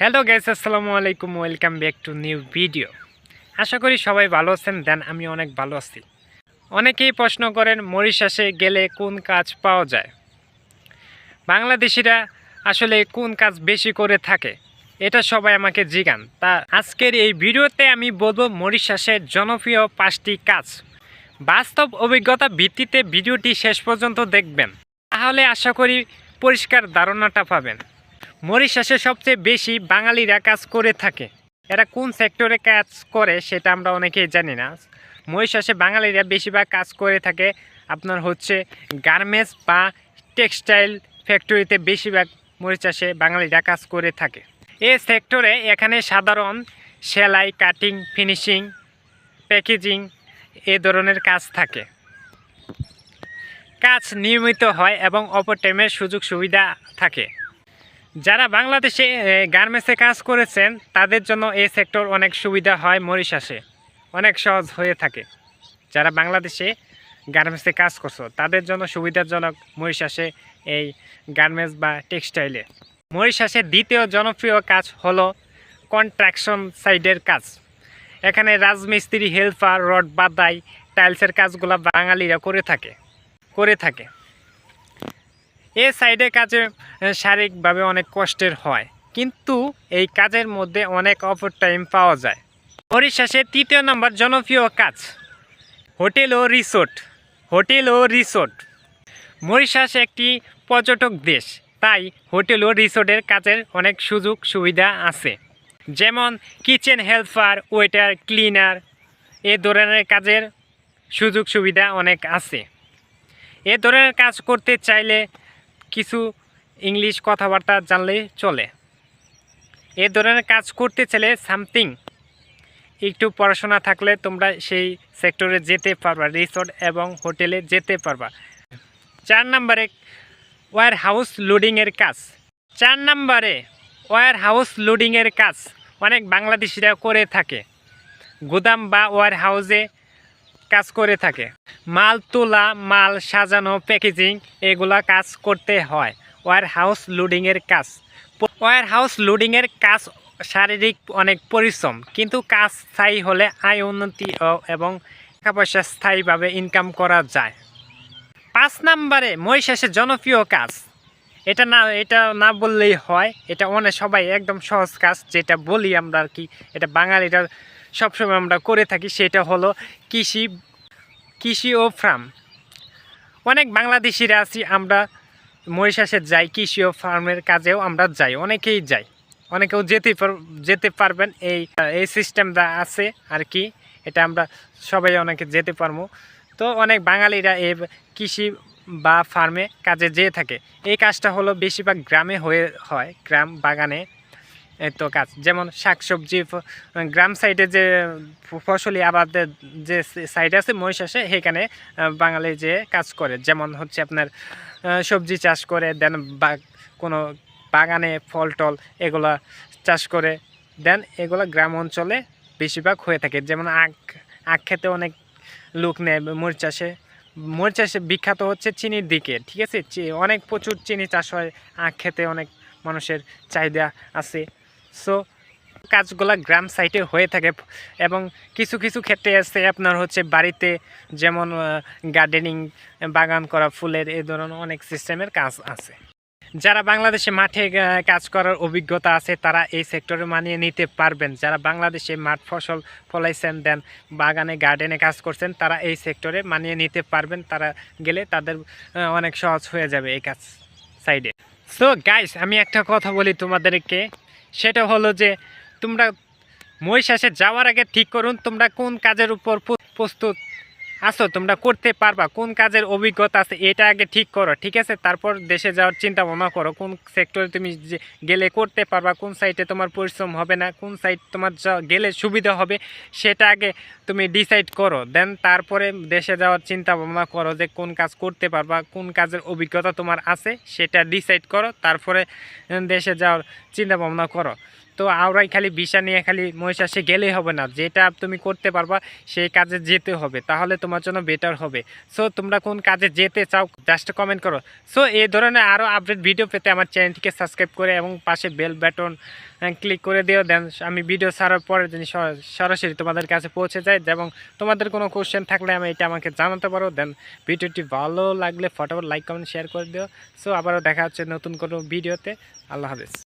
Hello guys, আসসালামু আলাইকুম। Welcome back to new video. আশা করি সবাই ভালো আছেন। দেন আমি অনেক ভালো আছি। অনেকেই প্রশ্ন করেন মরিশাসে গেলে কোন কাজ পাওয়া যায়, বাংলাদেশিরা আসলে কোন কাজ বেশি করে থাকে, এটা সবাই আমাকে জিজ্ঞান। তা আজকের এই ভিডিওতে আমি বলবো মরিশাসের জনপ্রিয় 5টি কাজ। বাস্তব অভিজ্ঞতা ভিত্তিতে ভিডিওটি শেষ পর্যন্ত দেখবেন, তাহলে আশা করি পরিষ্কার ধারণাটা পাবেন। মরিশাসে সবচেয়ে বেশি বাঙালিরা কাজ করে থাকে। এরা কোন সেক্টরে কাজ করে সেটা আমরা অনেকেই জানি না। মরিশাসে বাঙালিরা বেশিরভাগ কাজ করে থাকে আপনার হচ্ছে গার্মেন্টস বা টেক্সটাইল ফ্যাক্টরিতে বেশিরভাগ মরিশাসে বাঙালিরা কাজ করে থাকে। এই সেক্টরে এখানে সাধারণ সেলাই, কাটিং, ফিনিশিং, প্যাকেজিং এ ধরনের কাজ থাকে। কাজ নিয়মিত হয় এবং ওভারটাইমের সুযোগ সুবিধা থাকে। যারা বাংলাদেশে গার্মেন্টসে কাজ করেছেন তাদের জন্য এই সেক্টর অনেক সুবিধা হয়, মরিশাসে অনেক সহজ হয়ে থাকে। যারা বাংলাদেশে গার্মেন্টসে কাজ করছো তাদের জন্য সুবিধাজনক মরিশাসে এই গার্মেন্টস বা টেক্সটাইলে। মরিশাসের দ্বিতীয় জনপ্রিয় কাজ হলো কনস্ট্রাকশন সাইডের কাজ। এখানে রাজমিস্ত্রি, হেল্পার, রড বাদাই, টাইলসের কাজগুলো বাঙালিরা করে থাকে। এই সাইডে কাজে শারীরিকভাবে অনেক কষ্টের হয়, কিন্তু এই কাজের মধ্যে অনেক ওভারটাইম পাওয়া যায়। মরিশাসের তৃতীয় নম্বর জনপ্রিয় কাজ হোটেল ও রিসোর্ট। মরিশাস একটি পর্যটক দেশ, তাই হোটেল ও রিসোর্টের কাজের অনেক সুযোগ সুবিধা আছে। যেমন কিচেন হেল্পার, ওয়েটার, ক্লিনার এ ধরনের কাজের সুযোগ সুবিধা অনেক আছে। এ ধরনের কাজ করতে চাইলে কিছু ইংলিশ কথাবার্তা জানলেই চলে। এ ধরনের কাজ করতে চাইলে সামথিং একটু পড়াশোনা থাকলে তোমরা সেই সেক্টরে যেতে পারবা, রিসোর্ট এবং হোটেলে যেতে পারবা। 4 নম্বরে ওয়্যার হাউস লোডিংয়ের কাজ অনেক বাংলাদেশিরা করে থাকে। গুদাম বা ওয়্যার হাউসে কাজ করে থাকে। মাল তোলা, মাল সাজানো, প্যাকেজিং এগুলা কাজ করতে হয়। ওয়্যার হাউস লোডিংয়ের কাজ শারীরিক অনেক পরিশ্রম, কিন্তু কাজ স্থায়ী হলে আয় উন্নতি এবং টাকা পয়সা স্থায়ীভাবে ইনকাম করা যায়। 5 নম্বরে মরিশাসের জনপ্রিয় কাজ, এটা না বললেই হয়, এটা সবাই একদম সহজ কাজ, যেটা বলি আমরা আর কি, এটা বাঙালিরা সবসময় আমরা করে থাকি, সেটা হলো কৃষি ও ফার্ম। অনেক বাংলাদেশিরা আছি, আমরা মরিশাসে যাই, কৃষি ও ফার্মের কাজেও আমরা যাই, অনেকেও যেতে পারবেন। এই সিস্টেমটা আছে আর কি, এটা আমরা সবাই অনেকে যেতে পারবো। তো অনেক বাঙালিরা এই কৃষি বা ফার্মে কাজে যেয়ে থাকে। এই কাজটা হলো বেশিরভাগ গ্রামে হয়, গ্রাম বাগানে তো কাজ। যেমন শাকসবজি, গ্রাম সাইডে যে ফসলি আবাদের যে সাইড আছে মরিশাসে, সেখানে বাঙালি যে কাজ করে, যেমন হচ্ছে আপনার সবজি চাষ করে, দেন কোনো বাগানে ফল টল এগুলা চাষ করে, দেন এগুলা গ্রাম অঞ্চলে বেশিরভাগ হয়ে থাকে। যেমন আখ খেতে অনেক লোক নেয়। মরিচ চাষে বিখ্যাত হচ্ছে চিনির দিকে, ঠিক আছে, অনেক প্রচুর চিনি চাষ হয়। আখ খেতে অনেক মানুষের চাহিদা আছে। সো কাজগুলা গ্রাম সাইডে হয়ে থাকে। এবং কিছু ক্ষেত্রে আছে আপনার হচ্ছে বাড়িতে, যেমন গার্ডেনিং, বাগান করা, ফুলের এই ধরনের অনেক সিস্টেমের কাজ আছে। যারা বাংলাদেশে মাঠে কাজ করার অভিজ্ঞতা আছে তারা এই সেক্টরে মানিয়ে নিতে পারবেন। যারা বাংলাদেশে মাঠ ফসল ফলাইছেন, দেন বাগানে গার্ডেনে কাজ করছেন, তারা এই সেক্টরে মানিয়ে নিতে পারবেন। তারা গেলে তাদের অনেক সহজ হয়ে যাবে এই কাজ সাইডে। সো গাইস, আমি একটা কথা বলি তোমাদেরকে, সেটা হলো যে তোমরা মরিশাসে যাওয়ার আগে ঠিক করুন তোমরা কোন কাজের উপর প্রস্তুত আছো, তোমরা করতে পারবা, কোন কাজের অভিজ্ঞতা আছে, এটা আগে ঠিক করো, ঠিক আছে। তারপর দেশে যাওয়ার চিন্তা ভাবনা করো, কোন সেক্টরে তুমি গেলে করতে পারবা, কোন সাইটে তোমার পরিশ্রম হবে না, কোন সাইট তোমার গেলে সুবিধা হবে, সেটা আগে তুমি ডিসাইড করো। দেন তারপরে দেশে যাওয়ার চিন্তা ভাবনা করো যে কোন কাজ করতে পারবা, কোন কাজের অভিজ্ঞতা তোমার আছে সেটা ডিসাইড করো, তারপরে দেশে যাওয়ার চিন্তা ভাবনা করো। তো আওরাই খালি ভিসা নিয়ে খালি মহিষাসে গেলেই হবে না, যেটা তুমি করতে পারবা সেই কাজে যেতে হবে, তাহলে তোমার জন্য বেটার হবে। সো তোমরা কোন কাজে যেতে চাও জাস্ট কমেন্ট করো। সো এই ধরনের আরও আপডেট ভিডিও পেতে আমার চ্যানেলটিকে সাবস্ক্রাইব করে এবং পাশে বেল বাটন ক্লিক করে দিও, দেন আমি ভিডিও ছাড়ার পরে যিনি সরাসরি তোমাদের কাছে পৌঁছে যায়। এবং তোমাদের কোনো কোশ্চেন থাকলে এটা আমাকে জানাতে পারো। দেন ভিডিওটি ভালো লাগলে ফটাফট লাইক কমেন্ট শেয়ার করে দিও। সো আবারও দেখা হচ্ছে নতুন কোনো ভিডিওতে। আল্লাহ হাফেজ।